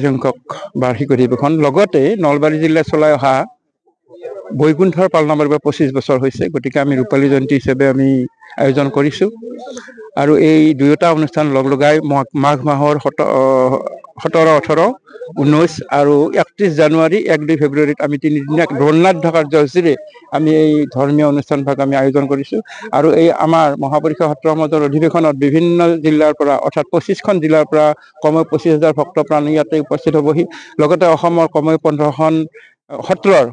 সংখ্যক বাৰ্ষিক অধিৱেশন লগতে নলবাৰী জিলা চলাই অহা বৈকুণ্ঠৰ পালনামৰ 25 বছৰ হৈছে গতিকে আমি ৰূপালী জয়ন্তী হিচাপে আমি আয়োজন কৰিছো আৰু এই দুয়োটা অনুষ্ঠান লগলগাই মাঘ মাহৰ 17 18 19 আৰু 31 জানুৱাৰী 1-2 ফেব্ৰুৱাৰীত আমি 3 দিনীয়া বৰ্ণাঢ্য কাৰ্যসূচীৰে আমি এই ধৰ্মীয় অনুষ্ঠানভাগ আমি আয়োজন কৰিছো আৰু এই আমাৰ মহাপুৰুষৰ সত্ৰ সমাজৰ অধিৱেশনত বিভিন্ন জিলাৰ পৰা অৰ্থাৎ 25খন জিলাৰ পৰা কমেও 25,000 ভক্ত প্ৰাণ ইয়াতে উপস্থিত হ'বহি লগতে অসমৰ কমেও 15খন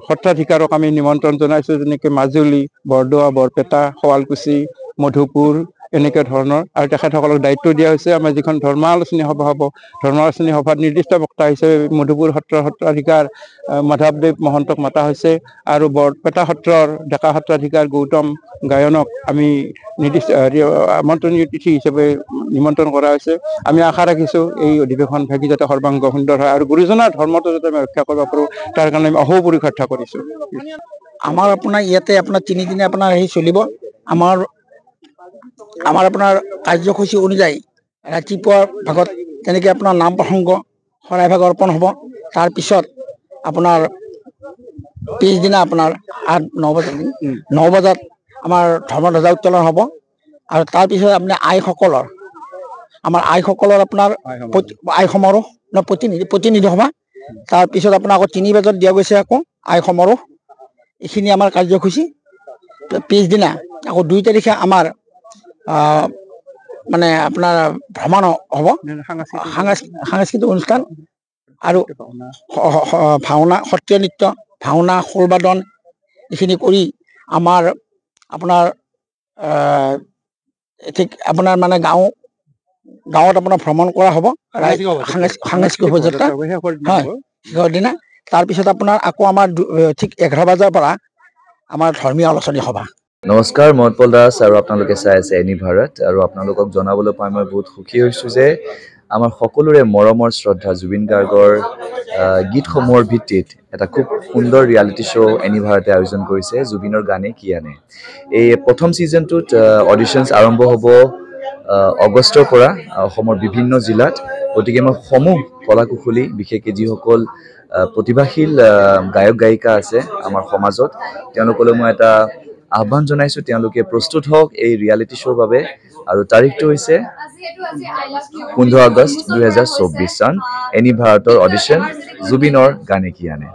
সত্ৰাধিকাৰক আমি নিমন্ত্ৰণ জনাইছো যেনেকৈ মাজুলী বৰদোৱা বৰপেটা শুৱালকুছি মধুপুৰ এনেকে ধৰণৰ আৰু তেখেতসকলক দায়িত্ব দিয়া হৈছে আমাৰ যিখন ধৰ্মালোচনী সভা হ'ব ধৰ্মালোচনী সভাত নিৰ্দিষ্ট বক্তা হিচাপে মধুপুৰ সত্ৰাধিকাৰ মাধৱদেৱ মহন্তক মাতা হৈছে আৰু বৰপেটা সত্ৰৰ ডেকা সত্ৰাধিকাৰ গৌতম গায়নক আমি নিৰ্দিষ্ট আমন্ত্ৰণীয় তিথি হিচাপে নিমন্ত্ৰণ কৰা হৈছে আমি আশা ৰাখিছো এই অধিৱেশন ভাগি যাতে সৰ্বাংগ সুন্দৰ হয় আৰু গুৰুজনাৰ ধৰ্মটো যাতে আমি ৰক্ষা কৰিব পাৰো তাৰ কাৰণে আমি অহোপুৰুষ চেষ্টা কৰিছো আমাৰ আপোনাৰ ইয়াতে আপোনাৰ 3 দিনে আপোনাৰ হেৰি চলিব আমাৰ আপোনাৰ কাৰ্যসূচী অনুযায়ী ৰাতিপুৱাৰ ভাগত তেনেকৈ আপোনাৰ নাম প্ৰসংগ শৰাই ভাগ অৰ্পণ হ'ব তাৰ পিছত আপোনাৰ পিছদিনা আপোনাৰ 9 বজাত আমাৰ ধৰ্মধ্বজা উত্তোলন হ'ব আৰু তাৰ পিছত আপুনি আইসকলৰ আপোনাৰ আই সমাৰোহ প্ৰতিনিধি সভা তাৰ পিছত আপোনাৰ আকৌ 3 বজাত দিয়া গৈছে আকৌ আই সমাৰোহ এইখিনি আমাৰ কাৰ্যসূচী পিছদিনা আকৌ 2 তাৰিখে আমাৰ মানে আপোনাৰ ভ্ৰমণ হ'ব সাংস্কৃতিক অনুষ্ঠান আৰু ভাওনা সত্ৰীয়া নৃত্য ভাওনা খোলবাদন এইখিনি কৰি আমাৰ আপোনাৰ ঠিক আপোনাৰ মানে গাঁৱত আপোনাৰ ভ্ৰমণ কৰা হ'ব সাংস্কৃতিক শোভাযাত্ৰা হয় শেষৰ দিনা তাৰপিছত আপোনাৰ আকৌ আমাৰ ঠিক 11 বজাৰ পৰা আমাৰ ধৰ্মীয় আলোচনী সভা নমস্কাৰ মই উৎপল দাস আৰু আপোনালোকে চাই আছে এনি ভাৰত আৰু আপোনালোকক জনাবলৈ পাই মই বহুত সুখী হৈছোঁ যে আমাৰ সকলোৰে মৰমৰ শ্ৰদ্ধা জুবিন গাৰ্গৰ গীতসমূহৰ ভিত্তিত এটা খুব সুন্দৰ ৰিয়েলিটি শ্ব' এনি ভাৰতে আয়োজন কৰিছে জুবিনৰ গানে কি আনে এই প্ৰথম ছিজনটোত অডিশ্যনছ আৰম্ভ হ'ব আগষ্টৰ পৰা অসমৰ বিভিন্ন জিলাত গতিকে মই সমূহ কলাকুশলী বিশেষকৈ যিসকল প্ৰতিভাশীল গায়ক গায়িকা আছে আমাৰ সমাজত তেওঁলোকলৈ মই এটা আহ্বান জনাইছো তেওঁলোকে প্ৰস্তুত হওক এই ৰিয়েলিটি শ্ব'ৰ বাবে আৰু তাৰিখটো হৈছে 15 আগষ্ট 2024 চন এনি ভাৰতৰ অডিশ্যন জুবিনৰ গানে কি আনে